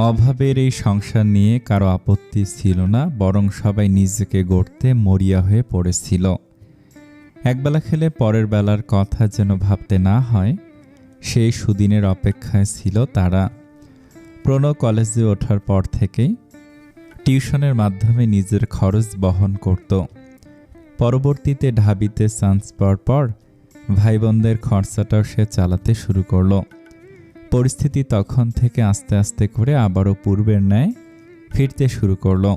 অভাবের এই সংসার নিয়ে কারো আপত্তি ছিল না, বরং সবাই নিজেকে গড়তে মরিয়া হয়ে পড়েছিল। একবেলা খেলে পরের বেলার কথা যেন ভাবতে না হয়, সেই সুদিনের অপেক্ষায় ছিল তারা। প্রণব কলেজে ওঠার পর থেকেই টিউশনের মাধ্যমে নিজের খরচ বহন করত। পরবর্তীতে ঢাবিতে চান্স পাওয়ার পর ভাই বোনদের খরচাটাও সে চালাতে শুরু করলো। পরিস্থিতি তখন থেকে আস্তে আস্তে করে আবারও পূর্বের ন্যায় ফিরতে শুরু করলো।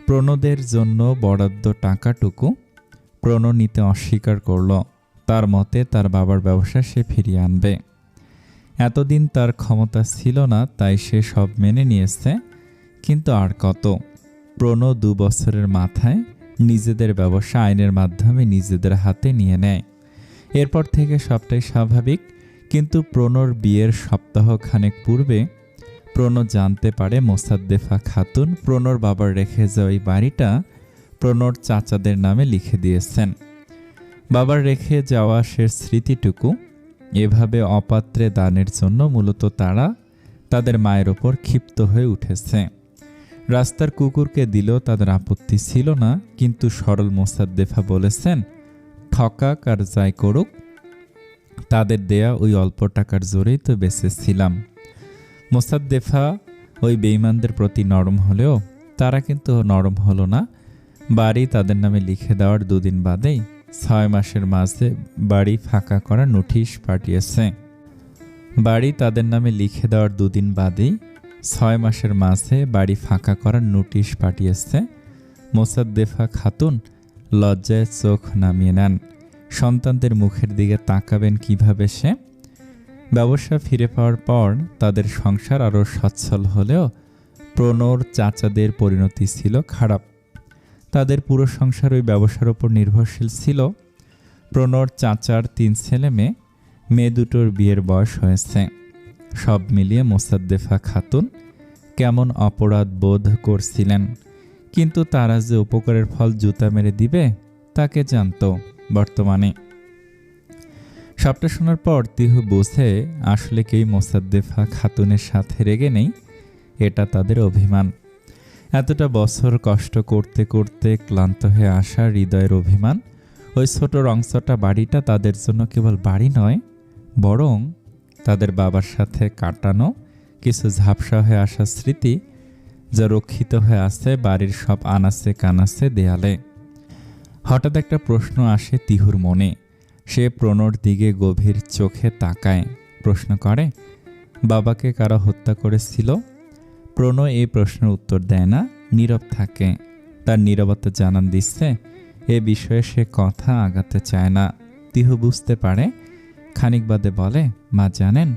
প্রণদের জন্য বরাদ্দ টাকাটুকু প্রণব নিতে অস্বীকার করল। তার মতে তার বাবার ব্যবসা সে ফিরিয়ে আনবে। এতদিন তার ক্ষমতা ছিল না, তাই সে সব মেনে নিয়েছে। কিন্তু আর কত। প্রণব 2 বছরের মাথায় নিজেদের ব্যবসা আইনের মাধ্যমে নিজেদের হাতে নিয়ে নেয়। এরপর থেকে সবটাই স্বাভাবিক। কিন্তু প্রণর বিয়ের সপ্তাহখানেক পূর্বে প্রণব জানতে পারে মোসাদ্দেফা খাতুন প্রণর বাবার রেখে যাওয়া এই বাড়িটা প্রণর চাচাদের নামে লিখে দিয়েছেন। বাবার রেখে যাওয়া সে স্মৃতিটুকু এভাবে অপাত্রে দানের জন্য মূলত তারা তাদের মায়ের ওপর ক্ষিপ্ত হয়ে উঠেছে। রাস্তার কুকুরকে দিলেও তাদের আপত্তি ছিল না, কিন্তু সরল মোসাদ্দেফা বলেছেন, ঠকাক আর যাই করুক, তাদের দেয়া ওই অল্প টাকার জোরেই তো বেঁচেছিলাম। মোসাদ্দেফা ওই বেঈমানদের প্রতি নরম হলেও তারা কিন্তু নরম হলো না। বাড়ি তাদের নামে লিখে দেওয়ার 2 দিন বাদেই 6 মাসের মাঝে বাড়ি ফাঁকা করার নোটিশ পাঠিয়েছে। বাড়ি তাদের নামে লিখে দেওয়ার 2 দিন বাদেই 6 মাসের মাঝে বাড়ি ফাঁকা করার নোটিশ পাঠিয়েছে। মোসাদ্দেফা খাতুন লজ্জায় চোখ নামিয়ে নেন। সন্তানদের মুখের দিকে তাকাবেন কিভাবে সে? ব্যবসা ফিরে পাওয়ার পর তাদের সংসার আরও সচ্ছল হলেও প্রণর চাচাদের পরিণতি ছিল খারাপ। তাদের পুরো সংসার ওই ব্যবসার ওপর নির্ভরশীল ছিল। প্রণর চাচার 3 ছেলে মেয়ে, মেয়ে দুটোর বিয়ের বয়স হয়েছে। সব মিলিয়ে মোসাদ্দেফা খাতুন কেমন অপরাধ বোধ করছিলেন। কিন্তু তারা যে উপকারের ফল জুতা মেরে দিবে তাকে জানত। বর্তমানে সবটা শোনার পর তিহু বোঝে আসলে কেউ মোসাদ্দেফা খাতুনের সাথে রেগে নেই, এটা তাদের অভিমান। এতটা বছর কষ্ট করতে করতে ক্লান্ত হয়ে আসা হৃদয়ের অভিমান। ওই ছোট রংচটা বাড়িটা তাদের জন্য কেবল বাড়ি নয়, বরং তাদের বাবার সাথে কাটানো কিছু ঝাপসা হয়ে আসা স্মৃতি, যা রক্ষিত হয়ে আছে বাড়ির সব আনাচে কানাচে দেয়ালে। হঠাৎ একটা প্রশ্ন আসে তিহুর মনে। সে প্রণর দিকে গভীর চোখে তাকায়, প্রশ্ন করে, বাবাকে কারা হত্যা করেছিল? প্রণয় এই প্রশ্নের উত্তর দেয় না, নীরব থাকে। তার নীরবতা জানান দিচ্ছে এ বিষয়ে সে কথা আগাতে চায় না। তিহু বুঝতে পারে। খানিক বাদে বলে, মা জানেন?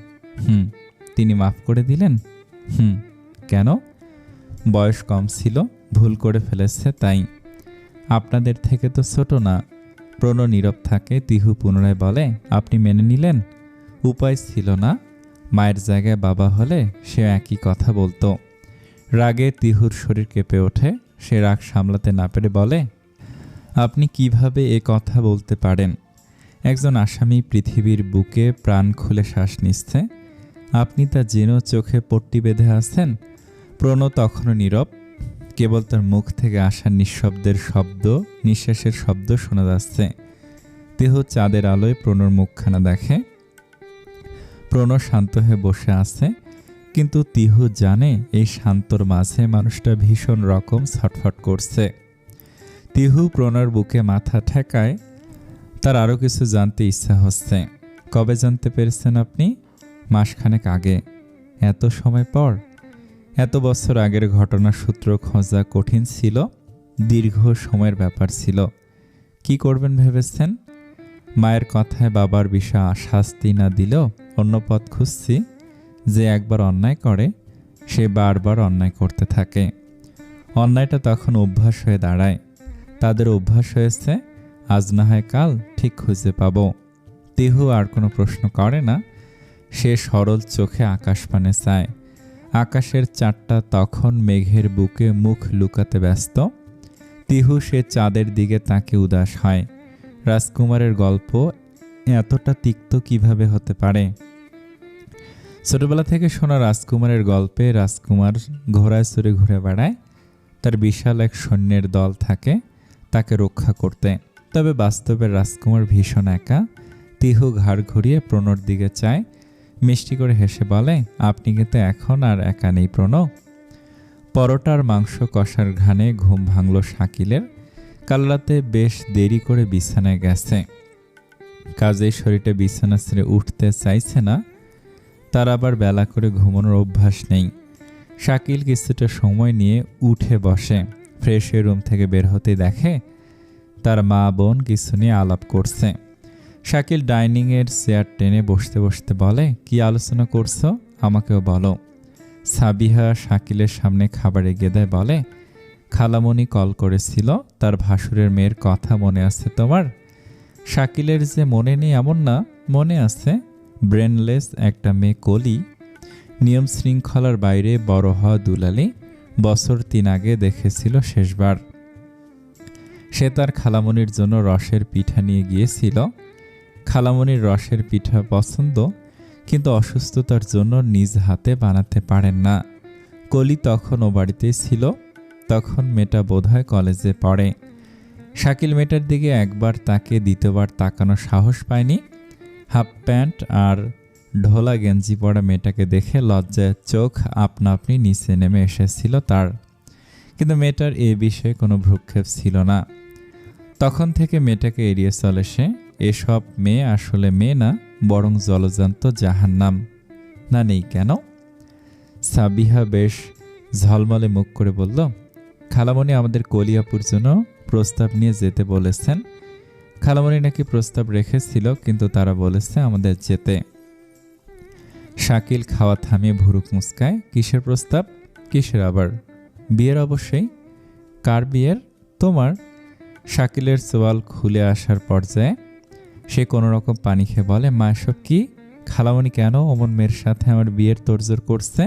তিনি মাফ করে দিলেন? কেন? বয়স কম ছিল, ভুল করে ফেলেছে তাই। আপনাদের থেকে তো ছোট না। প্রণয় নীরব থাকে। তিহু পুনরায় বলে, আপনি মেনে নিলেন? উপায় ছিল না। মায়ের জায়গায় বাবা হলে সে একই কথা বলতো। রাগে তিহুর শরীর কেঁপে ওঠে। সে রাগ সামলাতে না পেরে বলে, আপনি কিভাবে এ কথা বলতে পারেন? একজন আসামি পৃথিবীর বুকে প্রাণ খুলে শ্বাস নিচ্ছে, আপনি তা জেনেও চোখে পট্টি বেঁধে আছেন। প্রণয় তখনও নীরব। কেবল তার মুখ থেকে আসা নিঃশব্দের শব্দ, নিঃশ্বাসের শব্দ শোনা যাচ্ছে। তিহু চাঁদের আলোয় প্রণর মুখখানা দেখে। প্রণয় শান্ত হয়ে বসে আছে, কিন্তু তিহু জানে এই শান্তর মাঝে মানুষটা ভীষণ রকম ছটফট করছে। তিহু প্রণয়ের বুকে মাথা ঠেকায়। তার আরও কিছু জানতে ইচ্ছা হচ্ছে। কবে জানতে পেরেছেন আপনি? মাসখানেক আগে। এত সময় পর? এত বছর আগের ঘটনার সূত্র খোঁজা কঠিন ছিল, দীর্ঘ সময়ের ব্যাপার ছিল। কি করবেন ভেবেছেন? মায়ের কথায় বাবার বিষয়ে শাস্তি না দিলেও অন্য পথ খুঁজছি। যে একবার অন্যায় করে সে বারবার অন্যায় করতে থাকে। অন্যায়টা তখন অভ্যাস হয়ে দাঁড়ায়। তাদের অভ্যাস হয়েছে, আজ না হয় কাল ঠিক খুঁজে পাবো। তিহু আর কোনো প্রশ্ন করে না। সে সরল চোখে আকাশ পানে চায়। আকাশের চাঁদটা তখন মেঘের বুকে মুখ লুকাতে ব্যস্ত। তিহু সে চাঁদের দিকে তাকে উদাস হয়। রাজকুমারের গল্প এতটা তিক্ত কিভাবে হতে পারে? ছোটবেলা থেকে শোনা রাজকুমারের গল্পে রাজকুমার ঘোড়ায় চড়ে ঘুরে বেড়ায়, তার বিশাল এক সৈন্যের দল থাকে তাকে রক্ষা করতে। তবে বাস্তবের রাজকুমার ভীষণ একা। তিহু ঘাড় ঘুরিয়ে প্রণর দিকে চায়, মিষ্টি করে হেসে বলে, আপনি কিন্তু এখন আর একা নেই প্রণ। পরোটার মাংস কষার ঘানে ঘুম ভাঙল শাকিলের। কাল রাতে বেশ দেরি করে বিছানায় গেছে, কাজেই শরীরটা বিছানা ছেড়ে উঠতে চাইছে না। তার আবার বেলা করে ঘুমানোর অভ্যাস নেই। শাকিল কিছুটা সময় নিয়ে উঠে বসে। ফ্রেশ হয়ে রুম থেকে বের হতে দেখে তার মা বোন কিছু নিয়ে আলাপ করছে। শাকিল ডাইনিংয়ের চেয়ার টেনে বসতে বসতে বলে, কি আলোচনা করছো আমাকেও বলো। সাবিহা শাকিলের সামনে খাবার এগিয়ে দেয়, বলে, খালামণি কল করেছিল, তার ভাসুরের মেয়ের কথা মনে আছে তোমার? শাকিলের যে মনে নেই এমন না, মনে আছে। ব্রেনলেস একটা মেয়ে কলি, নিয়ম শৃঙ্খলার বাইরে বড় হওয়া দুলালি, বছর 3 আগে দেখেছিল শেষবার। সে তার খালামণির জন্য রসের পিঠা নিয়ে গিয়েছিল। খালামণির রসের পিঠা পছন্দ, কিন্তু অসুস্থতার জন্য নিজ হাতে বানাতে পারেন না। কলি তখন ও বাড়িতেই ছিল, তখন মেয়েটা বোধহয় কলেজে পড়ে। শাকিল মেয়েটার দিকে একবার তাকে দ্বিতীয়বার তাকানোর সাহস পায়নি। হাফ প্যান্ট আর ঢোলা গেঞ্জি পরা মেয়েটাকে দেখে লজ্জায় চোখ আপনা আপনি নিচে নেমে এসেছিল তার। কিন্তু মেয়েটার এ বিষয়ে কোনো ভ্রুক্ষেপ ছিল না। তখন থেকে মেয়েটাকে এড়িয়ে চলে সে। এসব মেয়ে আসলে মেয়ে না, বরং জলজান্ত জাহান্নাম। না নেই কেন? সাবিহা বেশ ঝলমলে মুখ করে বলল, খালামণি আমাদের কলিয়াপুর জন্য প্রস্তাব নিয়ে যেতে বলেছেন। খালামণি নাকি প্রস্তাব রেখেছিল, কিন্তু তারা বলেছে আমাদের যেতে। শাকিল খাওয়া থামিয়ে ভুরুক মুচকায়। কিসের প্রস্তাব? কিসের আবার? বিয়ের অবশ্যই। কার বিয়ের? তোমার। শাকিলের চোয়াল খুলে আসার পর্যায়ে সে কোনো রকম পানি খেয়ে বলে, মা এসব কি? খালামণি কেন অমন মেয়ের সাথে আমার বিয়ের তোড়জোড় করছে?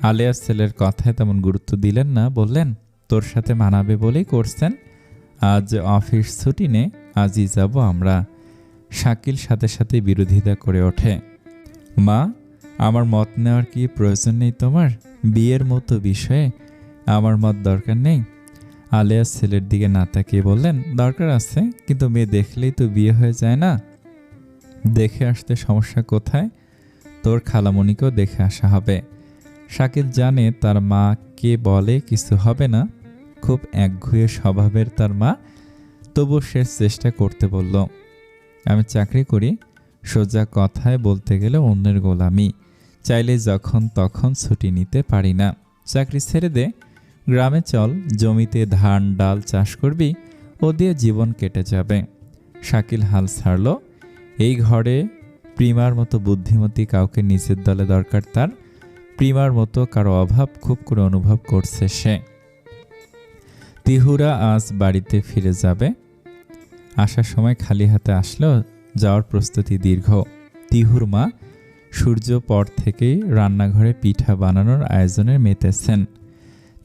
আলিয়ার ছেলের কথায় তেমন গুরুত্ব দিলেন না, বললেন, তোর সাথে মানাবে বলেই করছেন। আজ অফিস ছুটি নে, আজই যাব আমরা। শাকিল সাথে সাথে বিরোধিতা করে ওঠে, মা আমার মত নেওয়ার কি প্রয়োজন নেই তোমার? বিয়ের মতো বিষয়ে আমার মত দরকার নেই। আলিয়ার ছেলের দিকে না তাকিয়ে বললেন, দরকার আছে, কিন্তু মেয়ে দেখলেই তো বিয়ে হয়ে যায় না। দেখে আসতে সমস্যা কোথায়? তোর খালামণিকেও দেখে আসা হবে। শাকিল জানে তার মা কে বলে কিছু হবে না, খুব একঘুয়ে স্বভাবের তার মা, তবু শেষ চেষ্টা করতে বলল, আমি চাকরি করি, সোজা কথায় বলতে গেলে অন্যের গোলামি, চাইলে যখন তখন ছুটি নিতে পারি না। চাকরি ছেড়ে দে, গ্রামে চল, জমিতে ধান ডাল চাষ করবি, ও দিয়ে জীবন কেটে যাবে। শাকিল হাল ছাড়ল। এই ঘরে প্রিমার মতো বুদ্ধিমতী কাউকে নিজের দলে দরকার তার। প্রিমার মতো কারো অভাব খুব করে অনুভব করছে সে। তিহুরা আজ বাড়িতে ফিরে যাবে। আসার সময় খালি হাতে আসলেও যাওয়ার প্রস্তুতি দীর্ঘ। তিহুর মা সূর্য পর থেকেই রান্নাঘরে পিঠা বানানোর আয়োজনে মেতেছেন।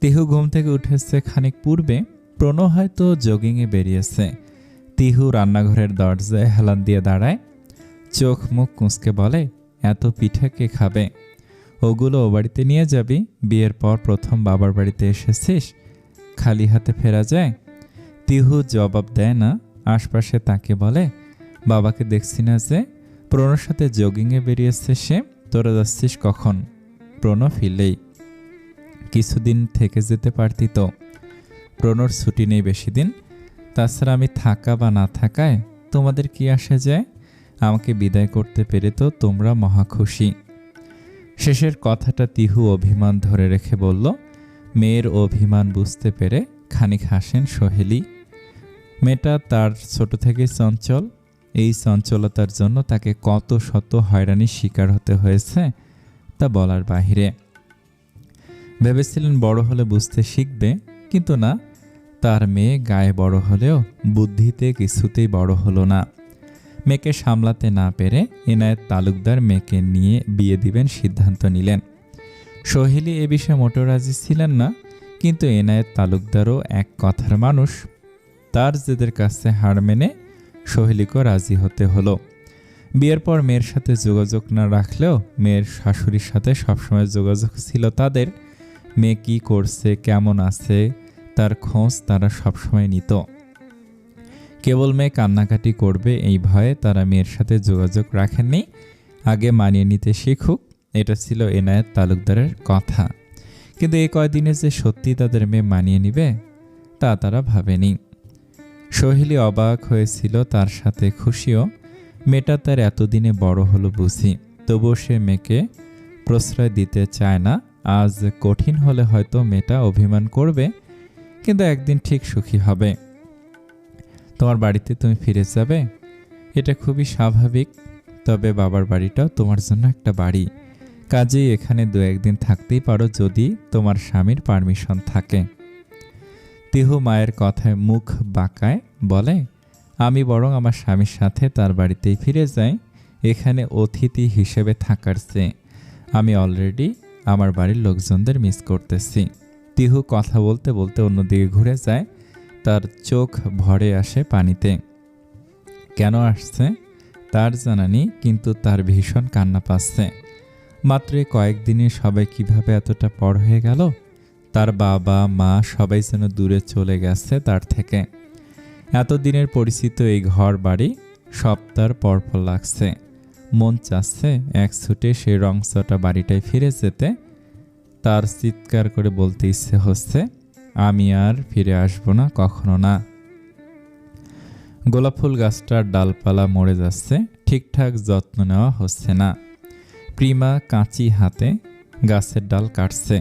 তিহু ঘুম থেকে উঠেছে খানিক পূর্বে, প্রণ হয়তো জগিংয়ে বেরিয়েছে। তিহু রান্নাঘরের দরজায় হেলান দিয়ে দাঁড়ায়, চোখ মুখ কুঁচকে বলে, এত পিঠা কে খাবে? ওগুলো ও বাড়িতে নিয়ে যাবি? বিয়ের পর প্রথম বাবার বাড়িতে এসেছিস, খালি হাতে ফেরা যায়? তিহু জবাব দেয় না, আশপাশে তাকে বলে, বাবাকে দেখছি না যে? প্রণর সাথে জগিংয়ে বেরিয়েছে সে, তোরা যাচ্ছিস কখন? প্রণ ফিরলেই। কিছুদিন থেকে যেতে পারতি তো। প্রণর ছুটি নেই বেশি দিন, তাছাড়া আমি থাকা বা না থাকায় তোমাদের কি আসে যায়? আমাকে বিদায় করতে পেরে তো তোমরা মহা খুশি। শেষের কথাটা তিহু অভিমান ধরে রেখে বলল। মেয়ের অভিমান বুঝতে পেরে খানিক হাসেন সোহেলি। মেয়েটা তার ছোট থেকে চঞ্চল, এই চঞ্চলতার জন্য তাকে কত শত হয়রানির শিকার হতে হয়েছে তা বলার বাহিরে। ভেবেছিলেন বড় হলে বুঝতে শিখবে, কিন্তু না, তার মেয়ে গায়ে বড় হলেও বুদ্ধিতে কিছুতেই বড় হলো না। মেয়েকে সামলাতে না পেরে এনায়েত তালুকদার মেয়েকে নিয়ে বিয়ে দিবেন সিদ্ধান্ত নিলেন। সোহেলি এ বিষয়ে মোটেও রাজি ছিলেন না, কিন্তু এনায়েত তালুকদারও এক কথার মানুষ। তার জেদের কাছে হার মেনে সোহেলিকেও রাজি হতে হলো। বিয়ের পর মেয়ের সাথে যোগাযোগ না রাখলেও মেয়ের শাশুড়ির সাথে সবসময় যোগাযোগ ছিল তাদের। মেয়ে কী করছে, কেমন আছে, তার খোঁজ তারা সবসময় নিত। কেবল মেয়ে কান্নাকাটি করবে এই ভয়ে তারা মেয়ের সাথে যোগাযোগ রাখেননি। আগে মানিয়ে নিতে শিখুক, এটা ছিল এনায়েত তালুকদারের কথা। কিন্তু এই কয়দিনে যে সত্যি তাদের মেয়ে মানিয়ে নিবে তা তারা ভাবেনি। সোহেলি অবাক হয়েছিল, তার সাথে খুশিও। মেয়েটা তার এতদিনে বড় হলো বুঝি, তবুও সে মেয়েকে প্রশ্রয় দিতে চায় না। আজ কঠিন হলে হয়তো মেয়েটা অভিমান করবে, কিন্তু একদিন ঠিক সুখী হবে। তোমার বাড়িতে তুমি ফিরে যাবে, এটা খুবই স্বাভাবিক। তবে বাবার বাড়িটাও তোমার জন্য একটা বাড়ি, কাজেই এখানে 2-1 দিন থাকতেই পারো যদি তোমার স্বামীর পারমিশন থাকে। তিহু মায়ের কথায় মুখ বাঁকায়, বলে, আমি বরং আমার স্বামীর সাথে তার বাড়িতেই ফিরে যাই। এখানে অতিথি হিসেবে থাকার চেয়ে আমি অলরেডি আমার বাড়ির লোকজনদের মিস করতেছি। তিহু কথা বলতে বলতে অন্যদিকে ঘুরে যায়, তার চোখ ভরে আসে পানিতে। কেন আসছে তার জানা নেই, কিন্তু তার ভীষণ কান্না পাচ্ছে। মাত্র কয়েকদিনে সবাই কিভাবে এতটা পর হয়ে গেল। তার বাবা মা সবাই যেন দূরে চলে গেছে তার থেকে। এতদিনের পরিচিত এই ঘর বাড়ি সব তার পরপর লাগছে। মন চাচ্ছে এক ছুটে সেই রংচটা বাড়িটায় ফিরে যেতে। তার চিৎকার করে বলতে ইচ্ছে হচ্ছে, আমি আর ফিরে আসবো না, কখনো না। গোলাপ ফুল গাছটার ডালপালা মরে যাচ্ছে, ঠিকঠাক যত্ন নেওয়া হচ্ছে না। প্রিমা কাঁচি হাতে গাছের ডাল কাটছে।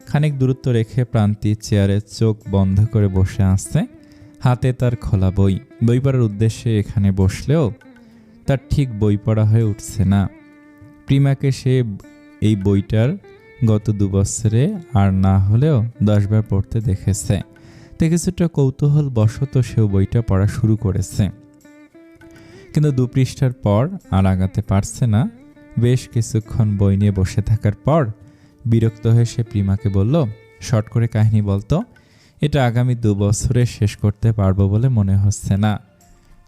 খানিক দূরত্ব রেখে প্রান্তি চেয়ারে চোখ বন্ধ করে বসে আছে, হাতে তার খোলা বই। বই পড়ার উদ্দেশ্যে এখানে বসলেও তার ঠিক বই পড়া হয়ে উঠছে না। প্রিমাকে সে এই বইটার গত 2 বছরে আর না হলেও 10 বার পড়তে দেখেছে। তাই কিছুটা কৌতূহল বশত সেও বইটা পড়া শুরু করেছে, কিন্তু 2 পৃষ্ঠার পর আর আগাতে পারছে না। বেশ কিছুক্ষণ বই নিয়ে বসে থাকার পর বিরক্ত হয়ে সে প্রিমাকে বলল, শর্ট করে কাহিনী বলতো, এটা আগামী 2 বছরে শেষ করতে পারবো বলে মনে হচ্ছে না।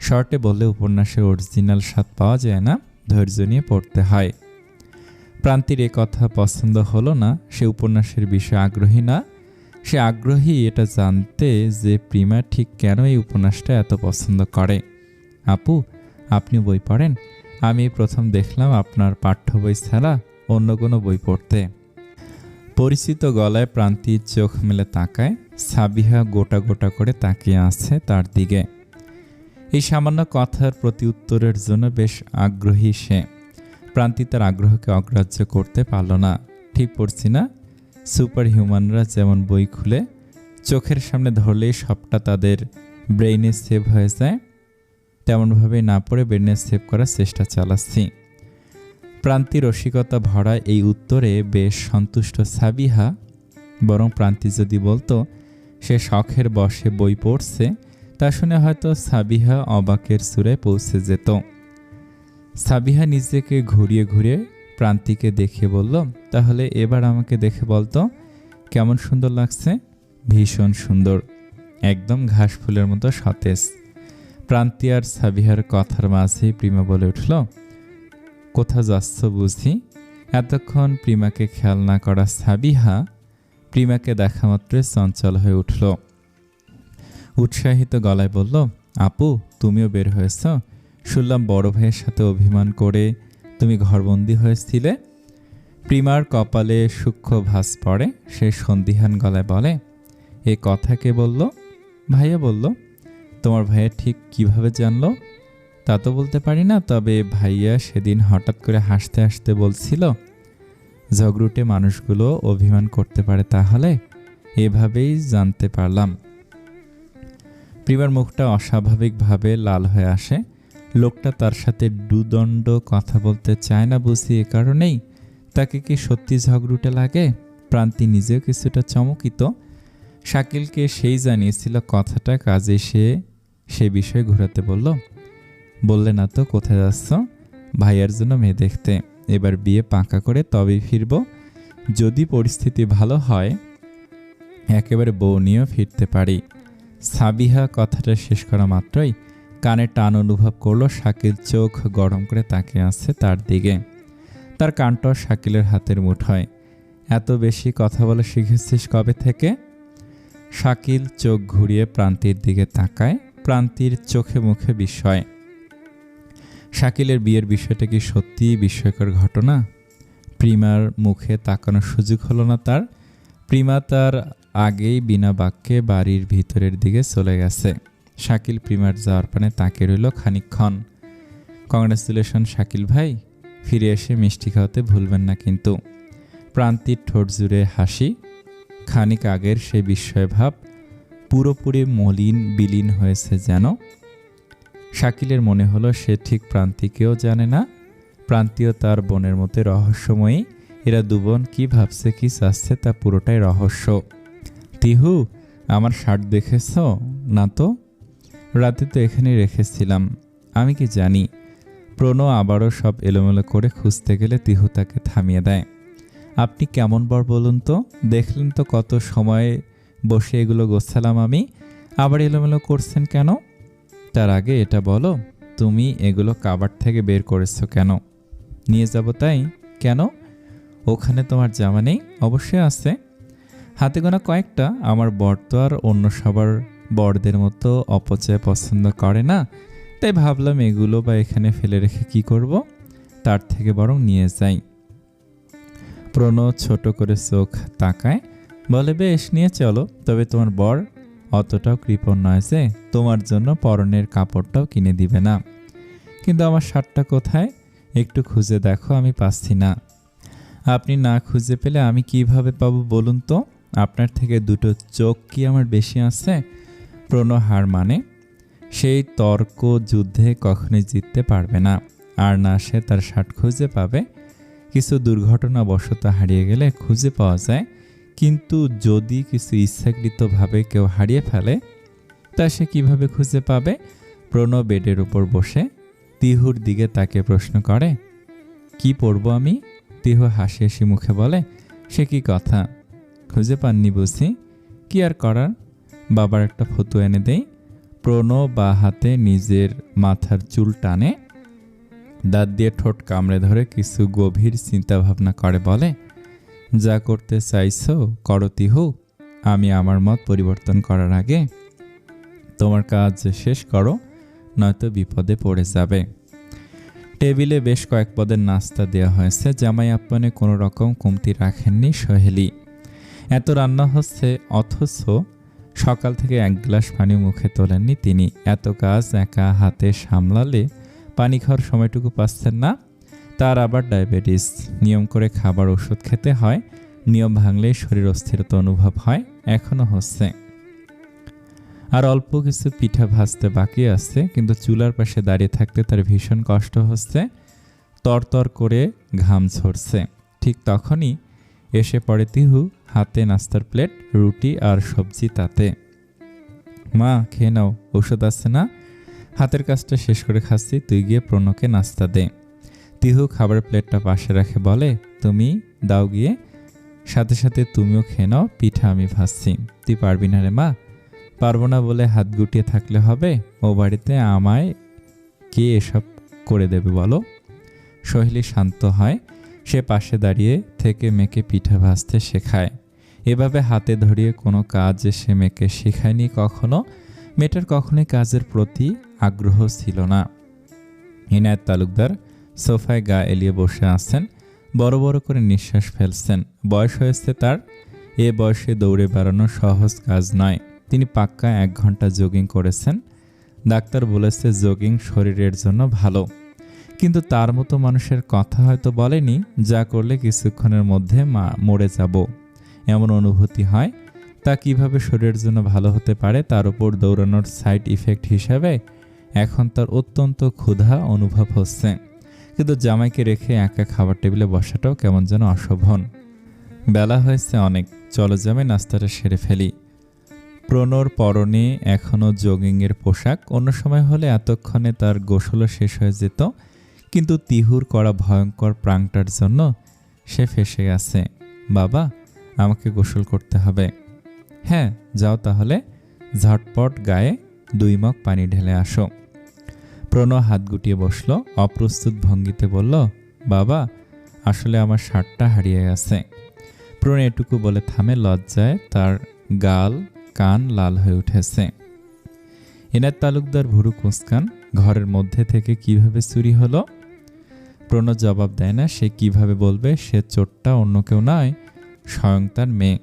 শর্টে বললে উপন্যাসের অরিজিনাল স্বাদ পাওয়া যায় না, ধৈর্য নিয়ে পড়তে হয়। প্রান্তির এ কথা পছন্দ হলো না। সে উপন্যাসের বিষয়ে আগ্রহী না, সে আগ্রহী এটা জানতে যে প্রিমা ঠিক কেন এই উপন্যাসটা এত পছন্দ করে। আপু, আপনি বই পড়েন? আমি প্রথম দেখলাম আপনার পাঠ্য বই ছাড়া অন্য কোনো বই পড়তে। পরিচিত গলায় প্রান্তি চোখ মেলে তাকায়। সাবিহা গোটা গোটা করে তাকিয়ে আছে তার দিকে। এই সামান্য কথার প্রতি উত্তরের জন্য বেশ আগ্রহী সে। প্রান্তি তার আগ্রহকে অগ্রাহ্য করতে পারল না। ঠিক পড়ছি না? সুপার হিউম্যানরা যেমন বই খুলে চোখের সামনে ধরলেই সবটা তাদের ব্রেইনে সেভ হয়ে যায়, তেমনভাবে না পড়ে ব্রেইনে সেভ করার চেষ্টা চালাচ্ছি। প্রান্তি রসিকতা ভরা এই উত্তরে বেশ সন্তুষ্ট সাবিহা। বরং প্রান্তি যদি বলতো সে শখের বশে বই পড়ছে, তা শুনে হয়তো সাবিহা অবাকের সুরে পৌঁছে যেত। সাবিহা নিজেকে ঘুরিয়ে ঘুরিয়ে প্রান্তিকে দেখে বলল, তাহলে এবার আমাকে দেখে বলতো কেমন সুন্দর লাগছে? ভীষণ সুন্দর, একদম ঘাস ফুলের মতো সতেজ। প্রান্তি আর সাবিহার কথার মাঝেই প্রিমা বলে উঠল, কোথা যাচ্ছ বুঝি? এতক্ষণ প্রিমাকে খেয়াল না করা সাবিহা প্রিমাকে দেখা মাত্রই চঞ্চল হয়ে উঠল। উৎসাহিত গলায় বলল, আপু, তুমিও বের হয়েছ? শুনলাম বড় ভাইয়ের সাথে অভিমান করে তুমি ঘরবন্দি হয়েছিলে। প্রিমার কপালে সূক্ষ্ম ভাঁজ পড়ে। সে সন্দিহান গলায় বলে, এ কথা কে বলল? ভাইয়া বলল। তোমার ভাইয়া ঠিক কিভাবে জানলো? তা তো বলতে পারি না, তবে ভাইয়া সেদিন হঠাৎ করে হাসতে হাসতে বলছিল, ঝগড়ুটে মানুষগুলো অভিমান করতে পারে, তাহলে এভাবেই জানতে পারলাম। প্রিমার মুখটা অস্বাভাবিকভাবে লাল হয়ে আসে। লোকটা তার সাথে দুদণ্ড কথা বলতে চায় না বুঝি এ কারণেই? তাকে কি সত্যি ঝগড়ুটে লাগে? প্রান্তি নিজেও কিছুটা চমকিত। শাকিলকে সেই জানিয়েছিল কথাটা, কাজে সে বিষয়ে ঘোরাতে বললে না তো কোথায় যাচ্ছ? ভাইয়ার জন্য মেয়ে দেখতে। এবার বিয়ে পাকা করে তবেই ফিরব। যদি পরিস্থিতি ভালো হয় একেবারে বউ নিয়েও ফিরতে পারি। সাবিহা কথাটা শেষ করা মাত্রই কানে টান অনুভব করলো। শাকিল চোখ গরম করে তাকিয়ে আছে তার দিকে। তার কানটাও শাকিলের হাতের মুঠোয়। এত বেশি কথা বলা শিখেছিস কবে থেকে? শাকিল চোখ ঘুরিয়ে প্রান্তির দিকে তাকায়। প্রান্তির চোখে মুখে বিস্ময়। শাকিলের বিয়ের বিষয়টা কি সত্যিই বিস্ময়কর ঘটনা? প্রিমার মুখে তাকানোর সুযোগ হলো না তার। প্রিমা তার আগেই বিনা বাক্যে বাড়ির ভিতরের দিকে চলে গেছে। শাকিল প্রিমার যাওয়ার পানে তাকিয়ে রইল খানিকক্ষণ। কংগ্রেচুলেশন শাকিল ভাই, ফিরে এসে মিষ্টি খাওয়াতে ভুলবেন না কিন্তু। প্রান্তির ঠোঁট জুড়ে হাসি। খানিক আগের সেই বিস্ময় ভাব পুরোপুরি বিলীন হয়েছে যেন। শাকিলের মনে হলো সে ঠিক প্রান্তিকেও জানে না, প্রান্তিও তার বোনের মতো রহস্যময়ী। এরা দুবোন কি ভাবছে কি চাচ্ছে তা পুরোটাই রহস্য। তিহু, আমার শার্ট দেখেছ না তো? রাতে তো এখানেই রেখেছিলাম। আমি কি জানি। প্রণব আবারও সব এলোমেলো করে খুঁজতে গেলে তিহু তাকে থামিয়ে দেয়। আপনি কেমন বর বলুন তো? দেখলেন তো কত সময় বসে এগুলো গোছালাম আমি, আবার এলোমেলো করছেন কেন? তার আগে এটা বলো, তুমি এগুলো কাবার্ড থেকে বের করেছো কেন? নিয়ে যাব তাই? কেন? ওখানে তোমার জামা নেই? অবশ্যই আছে, হাতে গোনা কয়েকটা। আমার বর তো আর অন্য সবার বরদের মতো অপচয় পছন্দ করে না, তাই ভাবলাম এগুলো বা এখানে ফেলে রেখে কি করব, তার থেকে বরং নিয়ে যাই। প্রণব ছোট করে চোখ তাকায়, বলে বেশ নিয়ে চলো, তবে তোমার বর অতটাও কৃপণ নয় যে তোমার জন্য পরনের কাপড়টাও কিনে দিবে না। কিন্তু আমার শার্টটা কোথায়? একটু খুঁজে দেখো, আমি পাচ্ছি না। আপনি না খুঁজে পেলে আমি কিভাবে পাবো বলুন তো? আপনার থেকে দুটো চোখ কি আমার বেশি আছে? প্রণব হার মানে। সেই তর্ক যুদ্ধে কখনোই জিততে পারবে না। আর না সে তার শার্ট খুঁজে পাবে। কিছু দুর্ঘটনাবশত হারিয়ে গেলে খুঁজে পাওয়া যায়, কিন্তু যদি কিছু ইচ্ছাকৃতভাবে কেউ হারিয়ে ফেলে তা সে কিভাবে খুঁজে পাবে? প্রণব বেডের উপর বসে তিহুর দিকে তাকে প্রশ্ন করে, কি পরব আমি? তিহু হাসি হাসি মুখে বলে, সে কি কথা, খুঁজে পাননি বুঝি? কি আর করার, বাবার একটা ফটো এনে দেই। প্রণব বা হাতে নিজের মাথার চুল টানে, দাঁত দিয়ে ঠোঁট কামড়ে ধরে কিছু গভীর চিন্তা ভাবনা করে বলে, যা করতে চাইছো করো তিহু, আমি আমার মত পরিবর্তন করার আগে তোমার কাজ শেষ করো, নয়তো বিপদে পড়ে যাবে। টেবিলে বেশ কয়েক পদের নাস্তা দেওয়া হয়েছে। জামাই আপ্যায়নে কোনো রকম কমতি রাখেননি সোহেলি। এত রান্না হচ্ছে অথচ সকাল থেকে এক গ্লাস পানি মুখে তোলেননি তিনি। এত কাজ একা হাতে সামলালে পানি খাওয়ার সময়টুকু পাচ্ছেন না। তার আবার ডায়াবেটিস, নিয়ম করে খাবার ওষুধ খেতে হয়, নিয়ম ভাঙলেই শরীর অস্থিরতা অনুভব হয়, এখনো হচ্ছে। আর অল্প কিছু পিঠা ভাজতে বাকি আছে, কিন্তু চুলার পাশে দাঁড়িয়ে থাকতে তার ভীষণ কষ্ট হচ্ছে, তরতর করে ঘাম ঝরছে। ঠিক তখনই এসে পড়ে তিহু, হাতে নাস্তার প্লেট, রুটি আর সবজি তাতে। মা খেয়ে নাও, ওষুধ আছে না? হাতের কাজটা শেষ করে খাচ্ছি, তুই গিয়ে প্রণবকে নাস্তা দে। তিহু খাবার প্লেটটা পাশে রাখে বলে, তুমি দাও গিয়ে, সাথে সাথে তুমিও খেয়ে নাও, পিঠা আমি ভাজছি। তুই পারবি না রে মা? পারবো না বলে হাত গুটিয়ে থাকলে হবে? ও বাড়িতে আমায় কে এসব করে দেবে বলো? সোহেলি শান্ত হয়। সে পাশে দাঁড়িয়ে থেকে মেয়েকে পিঠা ভাজতে শেখায়। এভাবে হাতে ধরিয়ে কোনো কাজ সে মেয়েকে শেখায়নি কখনো। মেয়েটার কখনোই কাজের প্রতি আগ্রহ ছিল না। ইনায়েত তালুকদার সোফায় গা এলিয়ে বসে আছেন, বড় বড় করে নিঃশ্বাস ফেলছেন। বয়স হয়েছে তার, এ বয়সে দৌড়ে বেড়ানো সহজ কাজ নয়। তিনি পাক্কা 1 ঘন্টা জগিং করেছেন। ডাক্তার বলেছে জগিং শরীরের জন্য ভালো, কিন্তু তার মতো মানুষের কথা হয়তো বলেনি যা করলে কিছুক্ষণের মধ্যে মরে যাব এমন অনুভূতি হয়। তা কিভাবে শরীরের জন্য ভালো হতে পারে? তার উপর দৌড়ানোর সাইড ইফেক্ট হিসাবে এখন তার অত্যন্ত ক্ষুধা অনুভব হচ্ছে, কিন্তু জামাইকে রেখে একা খাবার টেবিলে বসাটাও কেমন যেন অশোভন। বেলা হয়েছে অনেক, চলো জামাই নাস্তাটা সেরে ফেলি। প্রণর পরনে এখনও জগিংয়ের পোশাক। অন্য সময় হলে এতক্ষণে তার গোসলও শেষ হয়ে যেত, কিন্তু তিহুর করা ভয়ঙ্কর প্রাংটার জন্য সে ফেঁসে গেছে। বাবা, আমাকে গোসল করতে হবে। হ্যাঁ যাও তাহলে, ঝটপট গায়ে 2 মগ পানি ঢেলে আসো। প্রণয় হাত গুটিয়ে বসল, অপ্রস্তুত ভঙ্গিতে বলল, বাবা আসলে আমার শার্টটা হারিয়ে গেছে। প্রণয় এটুকু বলে থামে। লজ্জায় তার গাল কান লাল হয়ে উঠেছে। এনায়েত তালুকদার ভুরু কুঁচকান। ঘরের মধ্যে থেকে কিভাবে চুরি হলো? প্রণয় জবাব দেয় না। সে কিভাবে বলবে? সে চোরটা অন্য কেউ নয়, স্বয়ং তার মেয়ে।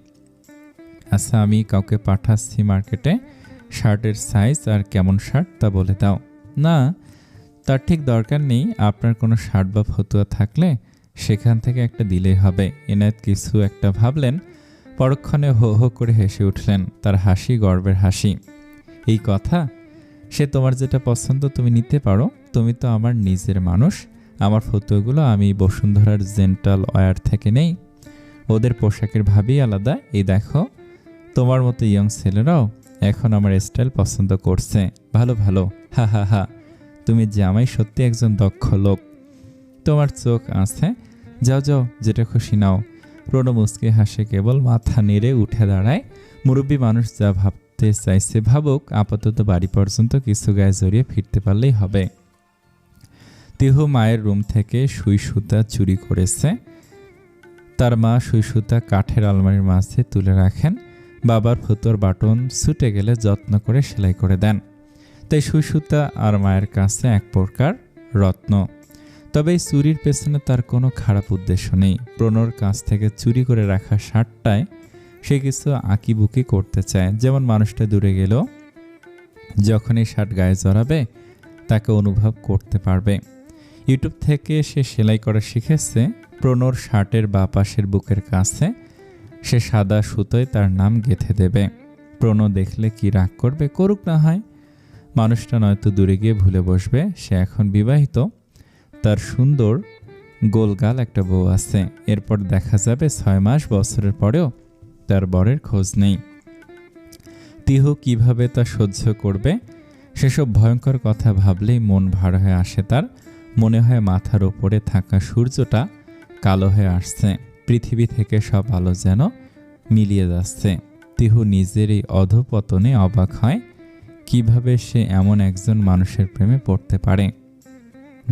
আচ্ছা, আমি কাউকে পাঠাচ্ছি মার্কেটে, শার্টের সাইজ আর কেমন শার্ট তা বলে দাও। না, তার ঠিক দরকার নেই। আপনার কোনো শার্ট বা ফতুয়া থাকলে সেখান থেকে একটা দিলেই হবে। এনায়েত কিছু একটা ভাবলেন, পরক্ষণে হো হো করে হেসে উঠলেন। তার হাসি গর্বের হাসি। এই কথা? সে তোমার যেটা পছন্দ তুমি নিতে পারো। তুমি তো আমার নিজের মানুষ। আমার ফতুয়াগুলো আমি বসুন্ধরার জেন্টাল ওয়্যার থেকে নেই। ওদের পোশাকের ভাবই আলাদা। এই দেখো, তোমার মতো ইয়ং ছেলেরাও এখন আমার স্টাইল পছন্দ করছে। ভালো ভালো, হা হা হা। তুমি জামাই সত্যি একজন দক্ষ লোক। তোমার চোখ আছে। যাও যাও, যেটা খুশি নাও। প্রণব মুচকে হাসে, কেবল মাথা নেড়ে উঠে দাঁড়ায়। মুরব্বী মানুষ যা ভাবতে চাইছে ভাবুক, আপাতত বাড়ি পর্যন্ত কিছু গায়ে জড়িয়ে ফিরতে পারলেই হবে। তিহু মায়ের রুম থেকে সুই সুতা চুরি করেছে। তার মা সুই সুতা কাঠের আলমারির মাঝে তুলে রাখেন। বাবার ফতুয়ার বাটন ছুটে গেলে যত্ন করে সেলাই করে দেন। তাই সুই সুতা আর মায়ের কাছে এক প্রকার রত্ন। তবে এই চুরির পেছনে তার কোনো খারাপ উদ্দেশ্য নেই। প্রণর কাছ থেকে চুরি করে রাখা শার্টটায় সে কিছু আঁকিবুকি করতে চায়। যেমন মানুষটা দূরে গেল, যখন এই শার্ট গায়ে জড়াবে তাকে অনুভব করতে পারবে। ইউটিউব থেকে সে সেলাই করা শিখেছে। প্রণর শার্টের বাঁ পাশের বুকের কাছে সে সাদা সুতোয় তার নাম গেঁথে দেবে। প্রণয় দেখলে কি রাগ করবে? করুক না হয়। মানুষটা নয়তো দূরে গিয়ে ভুলে বসবে সে এখন বিবাহিত, তার সুন্দর গোলগাল একটা বউ আছে। এরপর দেখা যাবে 6 মাস বছরের পরেও তার বরের খোঁজ নেই। তিহু কিভাবে তা সহ্য করবে? সেসব ভয়ঙ্কর কথা ভাবলেই মন ভার হয়ে আসে তার। মনে হয় মাথার ওপরে থাকা সূর্যটা কালো হয়ে আসছে। পৃথিবী থেকে সব আলো যেন মিলিয়ে যাচ্ছে। তিহু নিজের এই অধঃপতনে অবাক হয়। কিভাবে সে এমন একজন মানুষের প্রেমে পড়তে পারে?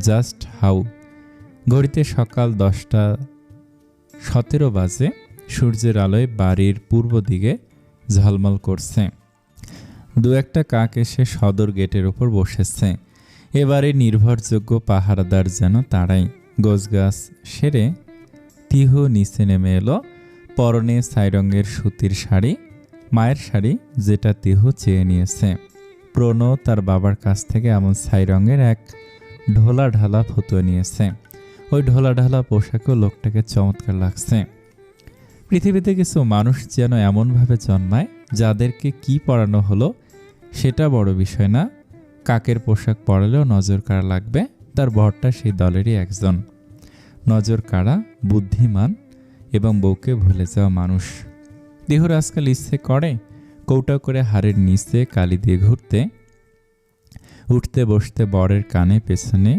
Just how. ঘড়িতে সকাল 10:17 বাজে। সূর্যের আলোয় বাড়ির পূর্ব দিকে ঝলমল করছে। দু একটা কাক এসে সদর গেটের ওপর বসেছে। এবারে নির্ভরযোগ্য পাহারাদার যেন তারাই। গোছগাছ সেরে তিহু নিচে নেমে এলো। পরনে ছাই রঙের সুতির শাড়ি, মায়ের শাড়ি, যেটা তিহু চেয়ে নিয়েছে। প্রণয় তার বাবার কাছ থেকে এমন ছাই রঙের এক ঢোলা ঢালা ফতুয়া নিয়েছে। ওই ঢোলা ঢালা পোশাকেও লোকটাকে চমৎকার লাগছে। পৃথিবীতে কিছু মানুষ যেন এমনভাবে জন্মায় যাদেরকে কি পরানো হলো সেটা বড় বিষয় না। কাকের পোশাক পরালেও নজর কাড়া লাগবে। তার বরটা সেই দলেরই একজন নজর কাড়া, বুদ্ধিমান এবং বউকে ভুলে যাওয়া মানুষ। তিহুর আজকাল ইচ্ছে করে কৌটা করে হাড়ের নিচে কালি দিয়ে ঘুরতে। উঠতে বসতে বরের কানে পেছনে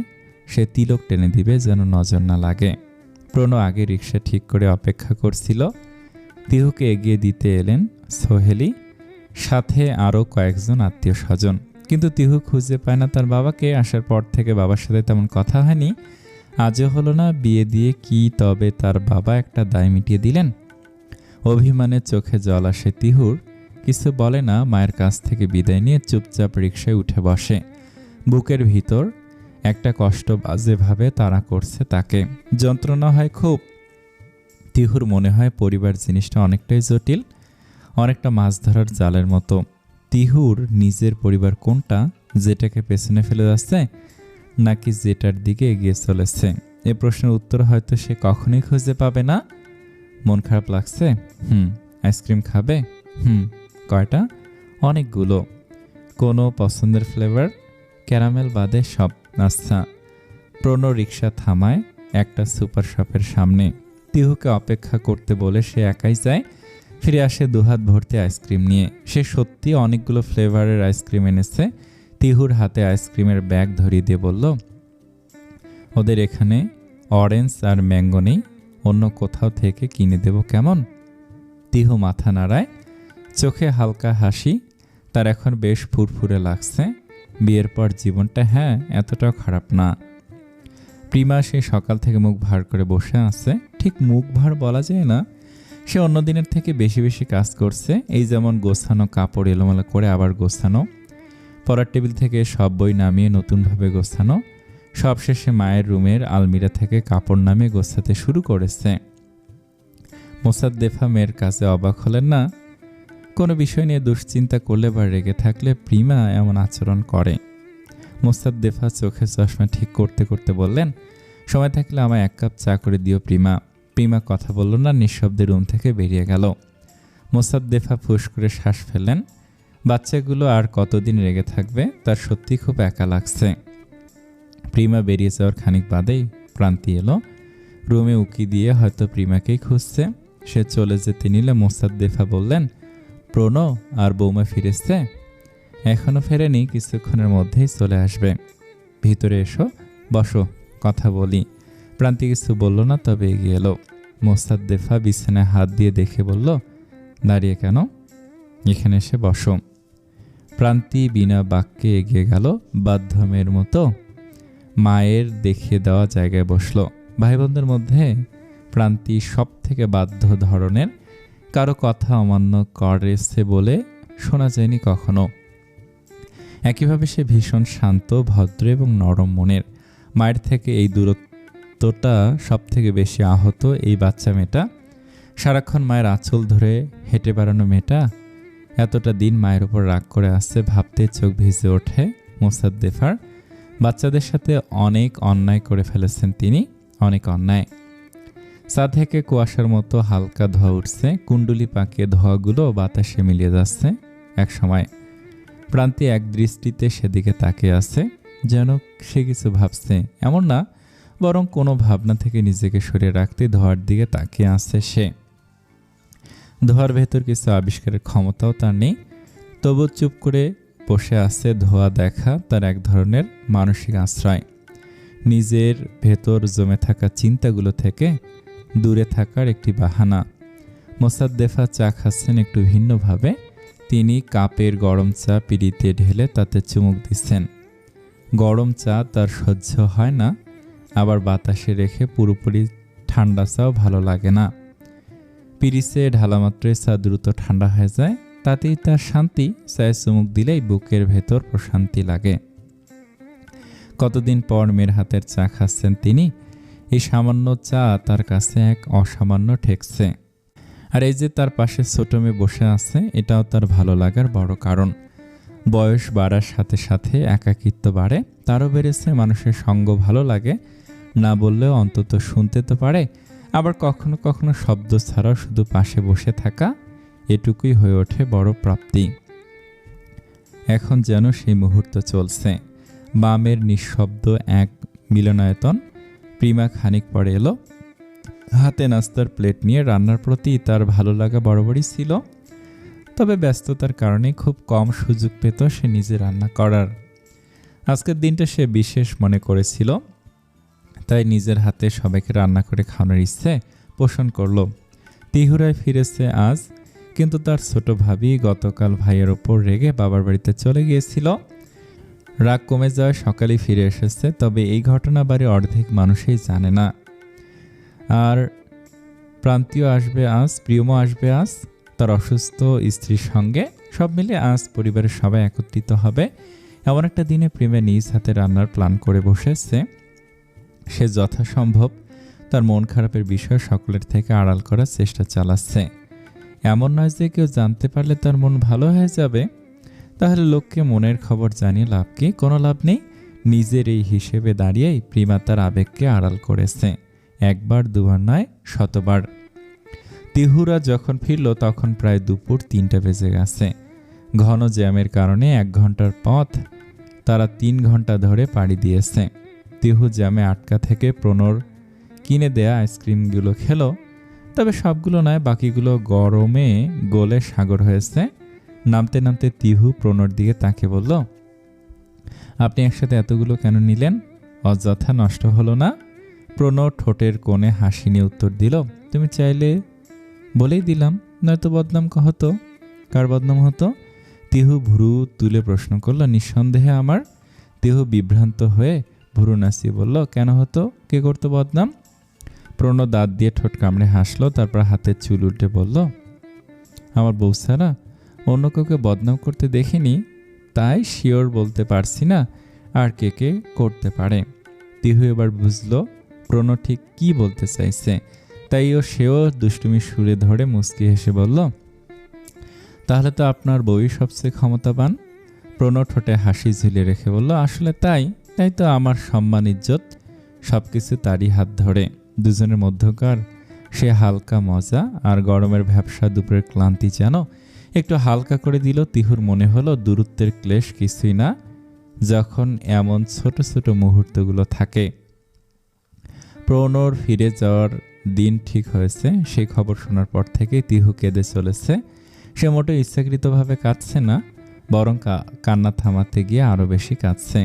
সে তিলক টেনে দিবে যেন নজর না লাগে। প্রণয় আগে রিক্সা ঠিক করে অপেক্ষা করছিল। তিহুকে এগিয়ে দিতে এলেন সোহেলি, সাথে আরও কয়েকজন আত্মীয় স্বজন। কিন্তু তিহু খুঁজে পায় না তার বাবাকে। আসার পর থেকে বাবার সাথে তেমন কথা হয়নি। আজও হলো না। বিয়ে দিয়ে কি তবে তার বাবা একটা দায় মিটিয়ে দিলেন? অভিমানে চোখে জল আসে তিহুর। কিছু বলে না। মায়ের কাছ থেকে বিদায় নিয়ে চুপচাপ রিকশায় উঠে বসে। বুকের ভিতর একটা কষ্ট বাজেভাবে তাড়া করছে তাকে। যন্ত্রণা হয় খুব। তিহুর মনে হয় পরিবার জিনিসটা অনেকটাই জটিল, অনেকটা মাছ ধরার জালের মতো। তিহুর নিজের পরিবার কোনটা, যেটাকে পেছনে ফেলে যাচ্ছে নাকি যেটার দিকে এগিয়ে চলেছে? এ প্রশ্নের উত্তর হয়তো সে কখনোই খুঁজে পাবে না। মন খারাপ লাগছে? আইসক্রিম খাবে? কয়টা? অনেকগুলো। কোনো পছন্দের ফ্লেভার? ক্যারামেল বাদে সব। আচ্ছা। প্রণয় রিক্সা থামায় একটা সুপার শপের সামনে। তিহুকে অপেক্ষা করতে বলে সে একাই যায়। ফিরে আসে দুহাত ভর্তি আইসক্রিম নিয়ে। সে সত্যি অনেকগুলো ফ্লেভারের আইসক্রিম এনেছে। তিহুর হাতে আইসক্রিমের ব্যাগ ধরিয়ে দিয়ে বলল, ওদের এখানে অরেঞ্জ আর ম্যাঙ্গো নেই, অন্য কোথাও থেকে কিনে দেব কেমন? তিহু মাথা নাড়ায়, চোখে হালকা হাসি। তার এখন বেশ ফুরফুরে লাগছে। বিয়ের পর জীবনটা এতটাও খারাপ না। প্রিমা সে সকাল থেকে মুখ ভার করে বসে আছে। ঠিক মুখ ভার বলা যায় না, সে অন্য দিনের থেকে বেশি বেশি কাজ করছে। এই যেমন গোছানো কাপড় এলোমেলো করে আবার গোছানো, পড়ার টেবিল থেকে সব বই নামিয়ে নতুনভাবে গোছানো, সবশেষে মায়ের রুমের আলমিরা থেকে কাপড় নামিয়ে গোছাতে শুরু করেছে। মোসাদ্দেফা মেয়ের কাছে অবাক হলেন না। কোনো বিষয় নিয়ে দুশ্চিন্তা করলে বা রেগে থাকলে প্রিমা এমন আচরণ করে। মোসাদ্দেফা চোখে চশমা ঠিক করতে করতে বললেন, সময় থাকলে আমায় 1 কাপ চা করে দিও প্রিমা। প্রিমা কথা বলল না, নিঃশব্দে রুম থেকে বেরিয়ে গেল। মোসাদ্দেফা ফুস করে শ্বাস ফেললেন। বাচ্চাগুলো আর কতদিন রেগে থাকবে, তার সত্যি খুব একা লাগছে। প্রিমা বেরিয়ে যাওয়ার খানিক বাদেই প্রান্তি এলো। রুমে উকি দিয়ে হয়তো প্রিমাকেই খুঁজছে। সে চলে যেতে নিলে মোসাদ্দেফা বললেন, প্রণো আর বৌমা ফিরেছে? এখনো ফেরেনি, কিছুক্ষণের মধ্যেই চলে আসবে। ভিতরে এসো, বসো, কথা বলি। প্রান্তি কিছু বলল না, তবে এগিয়ে এলো। মোসাদ্দেফা বিছানায় হাত দিয়ে দেখে বলল, দাঁড়িয়ে কেন? এখানে এসে বসো। প্রান্তি বিনা বাক্যে এগিয়ে গেল। বাধ্য মেয়ের মতো মায়ের দেখিয়ে দেওয়া জায়গায় বসলো। ভাই বোনদের মধ্যে প্রান্তি সব থেকে বাধ্য ধরনের, কারো কথা অমান্য করেছে বলে শোনা যায়নি কখনো। একইভাবে সে ভীষণ শান্ত, ভদ্র এবং নরম মনের। মায়ের থেকে এই দূরত্বটা সব থেকে বেশি আহত এই বাচ্চা মেয়েটা। সারাক্ষণ মায়ের আঁচল ধরে হেঁটে বেড়ানো মেয়েটা এতটা দিন মায়ের উপর রাগ করে আসছে, ভাবতে চোখ ভিজে ওঠে মোসাদ্দেফার। বাচ্চাদের সাথে অনেক অন্যায় করে ফেলেছেন তিনি, অনেক অন্যায়। চা থেকে কুয়াশার মতো হালকা ধোঁয়া উঠছে, কুণ্ডুলি পাকিয়ে ধোঁয়াগুলো বাতাসে মিলিয়ে যাচ্ছে। এক সময় প্রান্তি এক দৃষ্টিতে সেদিকে তাকিয়ে আছে, যেন সে কিছু ভাবছে এমন না, বরং কোনো ভাবনা থেকে নিজেকে সরিয়ে রাখতে ধোঁয়ার দিকে তাকিয়ে আছে সে। ধোঁয়ার ভেতর কিছু আবিষ্কারের ক্ষমতাও তার নেই, তবু চুপ করে বসে আছে। ধোঁয়া দেখা তার এক ধরনের মানসিক আশ্রয়, নিজের ভেতর জমে থাকা চিন্তাগুলো থেকে দূরে থাকার একটি বাহানা। মোসাদ্দেফা চা খাচ্ছেন একটু ভিন্নভাবে। তিনি কাপের গরম চা পিঁড়িতে ঢেলে তাতে চুমুক দিচ্ছেন। গরম চা তার সহ্য হয় না, আবার বাতাসে রেখে পুরোপুরি ঠান্ডা চাও ভালো লাগে না। পিরিসে ঢালা মাত্রই চা দ্রুত ঠান্ডা হয়ে যায়, তাতেই তার শান্তি। চায়ে চুমুক দিলেই বুকের ভেতর প্রশান্তি লাগে। কতদিন পর মেয়ের হাতের চা খাচ্ছেন তিনি। এই সামান্য চা তার কাছে এক অসামান্য ঠেকছে। আর এই যে তার পাশে ছোট মেয়ে বসে আছে, এটাও তার ভালো লাগার বড় কারণ। বয়স বাড়ার সাথে সাথে একাকিত্ব বাড়ে, তারও বেড়েছে মানুষের সঙ্গ ভালো লাগে, না বললেও অন্তত শুনতে তো পারে। আবার কখনো কখনো শব্দ ছাড়াও শুধু পাশে বসে থাকা, এটুকুই হয়ে ওঠে বড় প্রাপ্তি। এখন যেন সেই মুহূর্ত চলছে। বামের নিঃশব্দ এক মিলনায়তন। প্রিমা খানিক পরে এলো, হাতে নাস্তার প্লেট নিয়ে। রান্নার প্রতি তার ভালো লাগা বরাবরই ছিল, তবে ব্যস্ততার কারণে খুব কম সুযোগ পেত সে নিজে রান্না করার। আজকের দিনটা সে বিশেষ মনে করেছিল, তাই নিজের হাতে সবাইকে রান্না করে খাওয়ানোর ইচ্ছে পোষণ করল। তিহুরায় ফিরেছে আজ, কিন্তু তার ছোট ভাবি গতকাল ভাইয়ের ওপর রেগে বাবার বাড়িতে চলে গিয়েছিল। রাগ কমে যাওয়ায় সকালেই ফিরে এসেছে, তবে এই ঘটনা বাড়ির অর্ধেক মানুষই জানে না। আর প্রান্তীয় আসবে আজ, প্রিয়মও আসবে আজ তার অসুস্থ স্ত্রীর সঙ্গে। সব মিলে আজ পরিবারের সবাই একত্রিত হবে। এমন একটা দিনে প্রেমে নিজ হাতে রান্নার প্ল্যান করে বসেছে সে। যথাসম্ভব তার মন খারাপের বিষয় সকলের থেকে আড়াল করার চেষ্টা চালাচ্ছে। এমন নয় যে কেউ জানতে পারলে তার মন ভালো হয়ে যাবে, তাহলে লোককে মনের খবর জানিয়ে লাভ কি? কোনো লাভ নেই। নিজের এই হিসেবে দাঁড়িয়েই প্রিমা তার আবেগকে আড়াল করেছে, একবার দুবার নয়, শতবার। তিহুরা যখন ফিরল তখন প্রায় দুপুর 3টা বেজে গেছে। ঘন জ্যামের কারণে 1 ঘন্টার পথ তারা 3 ঘন্টা ধরে পাড়ি দিয়েছে। তিহু জ্যামে আটকা থেকে প্রণর কিনে দেয়া আইসক্রিমগুলো খেলো, তবে সবগুলো নয়, বাকিগুলো গরমে গলে সাগর হয়েছে। নামতে নামতে তিহু প্রণর দিকে তাকে বলল, আপনি একসাথে এতগুলো কেন নিলেন? অযথা নষ্ট হলো না? প্রণর ঠোঁটের কোণে হাসি নিয়ে উত্তর দিল, তুমি চাইলে বলেই দিলাম, নয়তো বদনাম হতো। কার বদনাম হতো? তিহু ভ্রু তুলে প্রশ্ন করল, নিঃসন্দেহে আমার। তিহু বিভ্রান্ত হয়ে ভ্রু নাচিয়ে বলল, কেন হতো? কে করতো বদনাম? প্রণব দাঁত দিয়ে ঠোঁট কামড়ে হাসলো, তারপর হাতের চুল উল্টে বলল, আমার বউ ছাড়া অন্য কাউকে বদনাম করতে দেখিনি, তাই শিওর বলতে পারছি না আর কে কে করতে পারে। তিহু এবার বুঝলো প্রণব ঠিক কি বলতে চাইছে, তাই সেও দুষ্টুমি সুরে ধরে মুচকি হেসে বলল, তাহলে তো আপনার বউই সবচেয়ে ক্ষমতাবান। প্রণব ঠোঁটে হাসি ঝুলিয়ে রেখে বলল, আসলে তাই তো আমার সম্মান ইজ্জত সবকিছু তারই হাত ধরে। দুজনের মধ্যকার সে হালকা মজা আর গরমের ভ্যাপসা দুপুরের ক্লান্তি যেন একটু হালকা করে দিল। তিহুর মনে হলো দূরত্বের ক্লেশ কিছুই না যখন এমন ছোট ছোট মুহূর্তগুলো থাকে। প্রণর ফিরে যাওয়ার দিন ঠিক হয়েছে, সেই খবর শোনার পর থেকে তিহু কেঁদে চলেছে। সে মোটে ইচ্ছাকৃতভাবে কাঁদছে না, বরং কান্না থামাতে গিয়ে আরও বেশি কাঁদছে।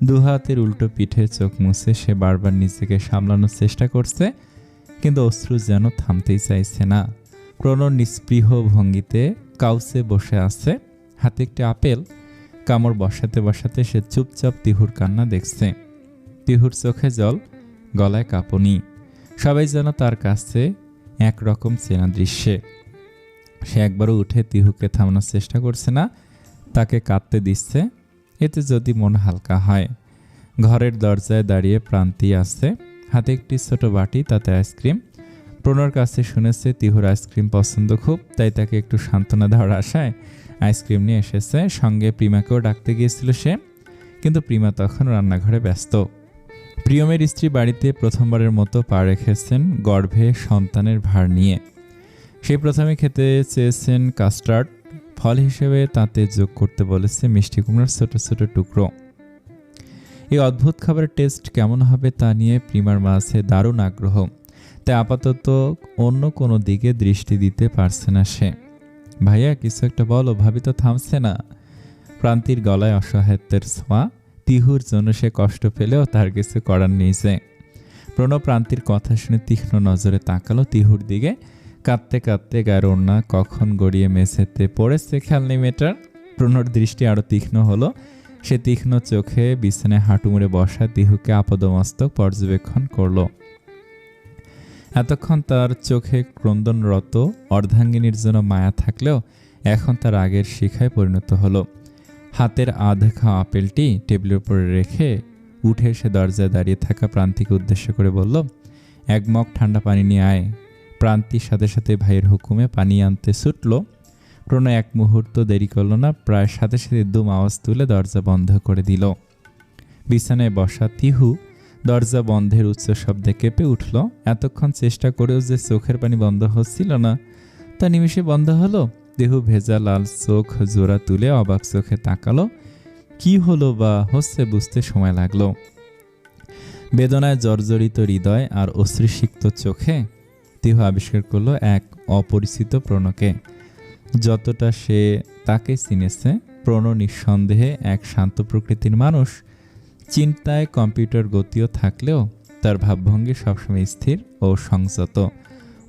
দুহাতের উল্টো পিঠে চোখ মুছে সে বারবার নিজেকে সামলানোর চেষ্টা করছে, কিন্তু অশ্রু যেন থামতেই চাইছে না। প্রণর নিস্পৃহ ভঙ্গিতে কাউচে বসে আছে, হাতে একটি আপেল কামড় বসাতে বসাতে সে চুপচাপ তিহুর কান্না দেখছে। তিহুর চোখে জল, গলায় কাঁপুনি, সবাই যেন তার কাছে একরকম চেনা দৃশ্যে। সে একবারও উঠে তিহুকে থামানোর চেষ্টা করছে না, তাকে কাঁদতে দিচ্ছে, এতে যদি মন হালকা হয়। ঘরের দরজায় দাঁড়িয়ে প্রান্তি আছে, হাতে একটি ছোট বাটি, তাতে আইসক্রিম। প্রণর কাছে শুনেছে তিহুর আইসক্রিম পছন্দ খুব, তাই তাকে একটু সান্ত্বনা দেওয়ার আশায় আইসক্রিম নিয়ে এসেছে। সঙ্গে প্রিমাকেও ডাকতে গিয়েছিল সে, কিন্তু প্রিমা তখন রান্নাঘরে ব্যস্ত। প্রিয়মের স্ত্রী বাড়িতে প্রথমবারের মতো পা রেখেছেন গর্ভে সন্তানের ভার নিয়ে। সেই প্রথমে খেতে চেয়েছেন কাস্টার্ড, ফল হিসেবে তাতে যোগ করতে বলেছে মিষ্টি কুমড়ার ছোট ছোট টুকরো। এই অদ্ভুত খাবারের টেস্ট কেমন হবে তা নিয়ে প্রিমার মাঝে দারুণ আগ্রহ, তাই আপাতত অন্য কোনো দিকে দৃষ্টি দিতে পারছে না সে। ভাইয়া কিছু একটা বলো, ভাবি তো থামছে না। প্রান্তির গলায় অসহায়ত্বের ছোঁয়া, তিহুর জন্য সে কষ্ট পেলেও তার কিছু করার নেই। যে প্রণব প্রান্তির কথা শুনে তীক্ষ্ণ নজরে তাকালো তিহুর দিকে। কাঁদতে কাঁদতে গায়ের ওড়না কখন গড়িয়ে মেঝেতে পড়েছে খেয়াল নেই মেয়েটার। প্রণর দৃষ্টি আরো তীক্ষ্ণ হলো, সে তীক্ষ্ণ চোখে বিছানায় হাঁটু মুড়ে বসা তিহুকে আপদমস্তক পর্যবেক্ষণ করল। এতক্ষণ তার চোখে ক্রন্দনরত অর্ধাঙ্গিনীর জন্য মায়া থাকলেও এখন তার আগের শিখায় পরিণত হলো। হাতের আধা খাওয়া আপেলটি টেবিলের উপরে রেখে উঠে সে দরজায় দাঁড়িয়ে থাকা প্রান্তিকে উদ্দেশ্য করে বলল, এক মগ ঠান্ডা পানি নিয়ে আয়। প্রান্তির সাথে সাথে ভাইয়ের হুকুমে পানি আনতে ছুটল। প্রণয় এক মুহূর্ত দেরি করল না, প্রায় সাথে সাথে দুম আওয়াজ তুলে দরজা বন্ধ করে দিল। বিছানায় বসা তিহু দরজা বন্ধের উচ্চ শব্দে কেঁপে উঠল। এতক্ষণ চেষ্টা করেও যে চোখের পানি বন্ধ হচ্ছিল না, তা নিমিষে বন্ধ হলো। তিহু ভেজা লাল চোখ জোড়া তুলে অবাক চোখে তাকালো। কি হলো বা হচ্ছে বুঝতে সময় লাগলো। বেদনায় জর্জরিত হৃদয় আর অশ্রুসিক্ত চোখে তিহু আবিষ্কার করলো এক অপরিচিত প্রণকে। যতটা সে তাকে চিনেছে, প্রণ নিঃসন্দেহে এক শান্ত প্রকৃতির মানুষ। চিন্তায় কম্পিউটার গতিও থাকলেও তার ভাবভঙ্গি সবসময় স্থির ও সংযত।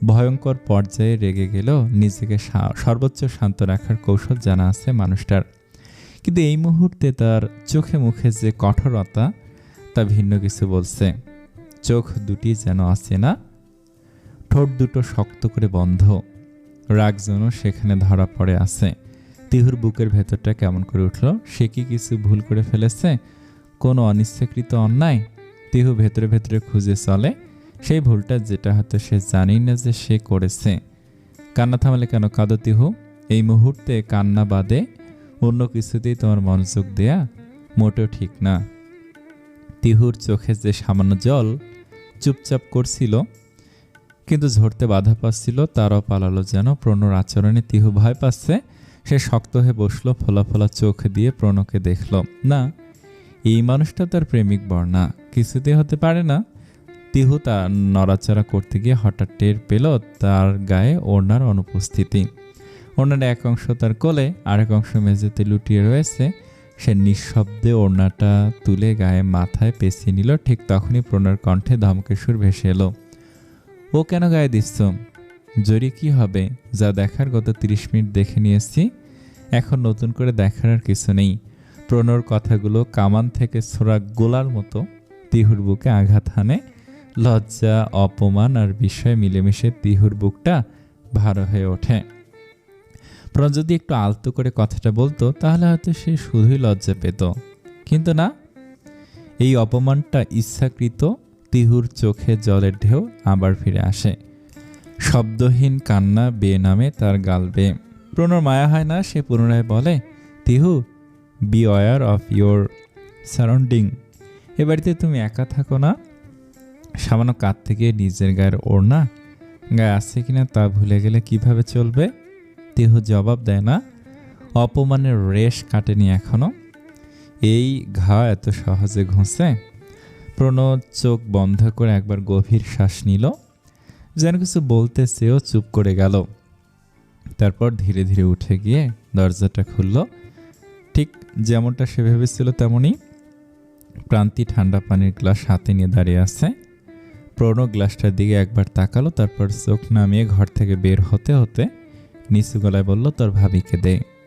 ভয়ঙ্কর পর্যায়ে রেগে গেলেও নিজেকে সর্বোচ্চ শান্ত রাখার কৌশল জানা আছে মানুষটার। কিন্তু এই মুহূর্তে তার চোখে মুখে যে কঠোরতা, তা ভিন্ন কিছু বলছে। চোখ দুটি যেন আছে না, ঠোঁট দুটো শক্ত করে বন্ধ, রাগ যেন সেখানে ধরা পড়ে আছে। তিহুর বুকের ভেতরটা কেমন করে উঠল। সে কি কিছু ভুল করে ফেলেছে? কোনো অনিচ্ছাকৃত অন্যায়? তিহু ভেতরে ভেতরে খুঁজে চলে সেই ভুলটা, যেটা হয়তো সে জানেই না যে সে করেছে। কান্না থামালে কেন কাঁদো তিহু? এই মুহূর্তে কান্না বাদে অন্য কিছুতেই তোমার মনোযোগ দেয়া মোটেও ঠিক না। তিহুর চোখে যে সামান্য জল চুপচাপ করছিল, কিন্তু ঝরতে বাধা পাচ্ছিল, তারাও পালালো যেন। প্রণর আচরণে তিহু ভয় পাচ্ছে। সে শক্ত হয়ে বসলো, ফোলা ফোলা চোখ দিয়ে প্রণকে দেখল। না, এই মানুষটা তার প্রেমিক বর্ণা, কিছুতেই হতে পারে না। তিহু তার নড়াচড়া করতে গিয়ে হঠাৎ টের পেল তার গায়ে ওড়নার অনুপস্থিতি। ওড়নার এক অংশ তার কোলে, আরেক অংশ মেঝেতে লুটিয়ে রয়েছে। সে নিঃশব্দে ওড়নাটা তুলে গায়ে মাথায় পেঁচিয়ে নিল। ঠিক তখনই প্রণর কণ্ঠে ধমকের সুর ভেসে এলো, ও কেন গায়ে দিচ্ছ? জরি কি হবে? যা দেখার গত 30 মিনিট দেখে নিয়েছি, এখন নতুন করে দেখার আর কিছু নেই। প্রণর কথাগুলো কামান থেকে ছোড়া গোলার মতো তিহুর বুকে আঘাত হানে। লজ্জা, অপমান আর বিষয় মিলেমিশে তিহুর বুকটা ভার হয়ে ওঠে। প্রণ যদি একটু আলতো করে কথাটা বলতো তাহলে হয়তো সে শুধুই লজ্জা পেত, কিন্তু না, এই অপমানটা ইচ্ছাকৃত। তিহুর চোখে জলের ঢেউ আবার ফিরে আসে। শব্দহীন কান্না বেয়ে নামে তার গাল বেয়ে। প্রণর মায়া হয় না, সে পুনরায় বলে, Tihu, be aware of your surrounding. এ বাড়িতে তুমি একা থাকো না। সামান্য কাঁধ থেকে নিজের গায়ের ওড়না গায়ে আছে কিনা তা ভুলে গেলে কিভাবে চলবে? তিহু জবাব দেয় না। অপমানের রেশ কাটেনি এখনো। এই ঘা এত সহজে ঘষে? প্রণব চোখ বন্ধ করে একবার গভীর শ্বাস নিল, যেন কিছু বলতে চেয়েও চুপ করে গেল। তারপর ধীরে ধীরে উঠে গিয়ে দরজাটা খুলল। ঠিক যেমনটা সে ভেবেছিল তেমনই। প্রান্তি ঠান্ডা পানির গ্লাস হাতে নিয়ে দাঁড়িয়ে আছে। প্রণব গ্লাসটার দিকে একবার তাকালো, তারপর চোখ নামিয়ে ঘর থেকে বের হতে হতে নিচু গলায় বলল, তোর ভাবিকে দে।